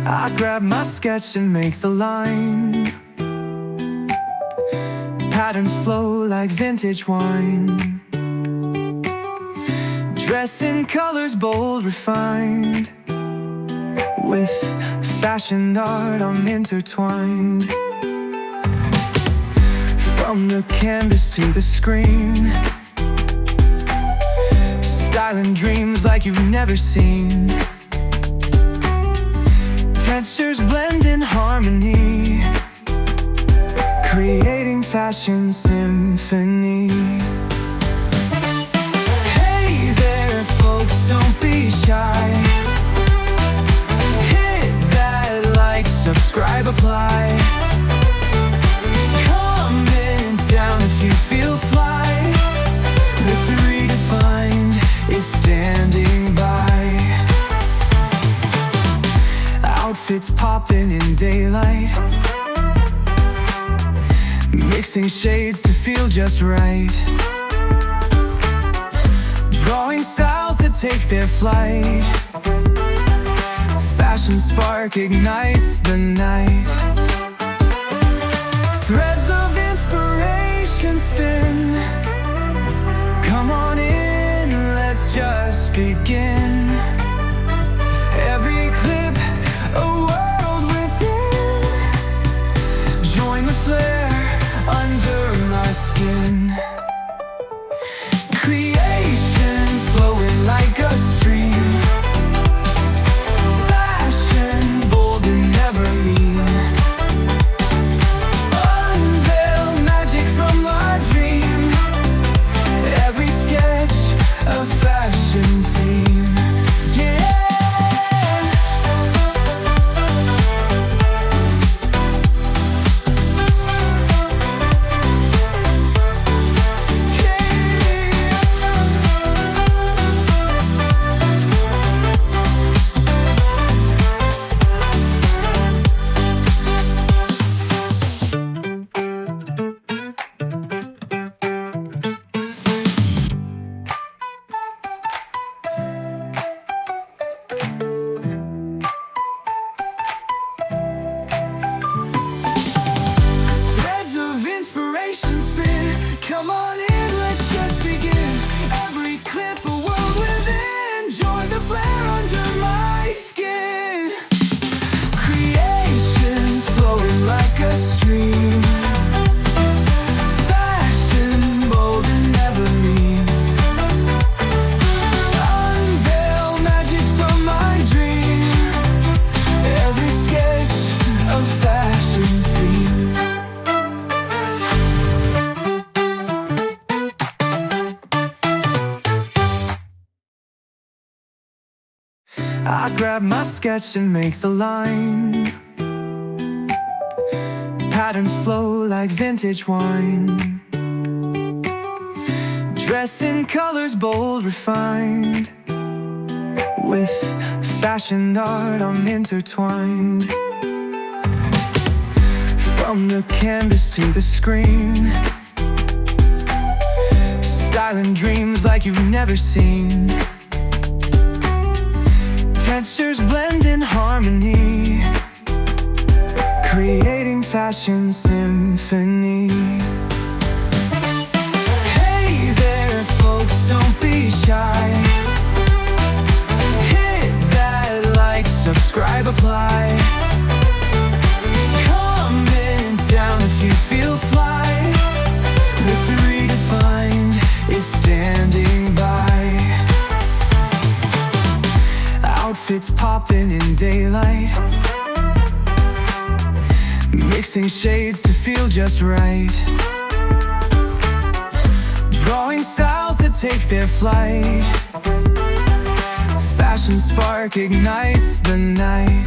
I grab my sketch and make the line. Patterns flow like vintage wine. Dress in colors bold, refined. With fashion art I'm intertwined. From the canvas to the screen, styling dreams like you've never seen. Textures blend in harmony, creating fashion symphony. Hey there folks, don't be shy. Hit that like, subscribe, apply. Comment down if you feel fly. Mr. Redefined is standing by. Outfits popping in daylight, mixing shades to feel just right. Drawing styles that take their flight. Fashion spark ignites the night. Threads of inspiration spin. Come on in, let's just begin. Every clip a world within. Join the flare under my skin. Creation flowing like a stream. Fashion bold and never mean. Unveil magic from our dream. Every sketch a fashion theme. Come on in, let's just begin. Every clip a world within. Join the flare under my skin. Creation flowing like a stream. Fashion bold and never mean. Unveil magic from my dream. Every sketch a fashion theme. I grab my sketch and make the line. Patterns flow like vintage wine. Dress in colors bold, refined. With fashion art I'm intertwined. From the canvas to the screen, styling dreams like you've never seen. Textures blend in harmony, creating fashion symphony. Hey there folks, don't be shy. Hit that like, subscribe, apply. Comment down if you feel fly. Mr. Redefined is standing by. Outfits popping in daylight, mixing shades to feel just right. Drawing styles that take their flight. Fashion spark ignites the night.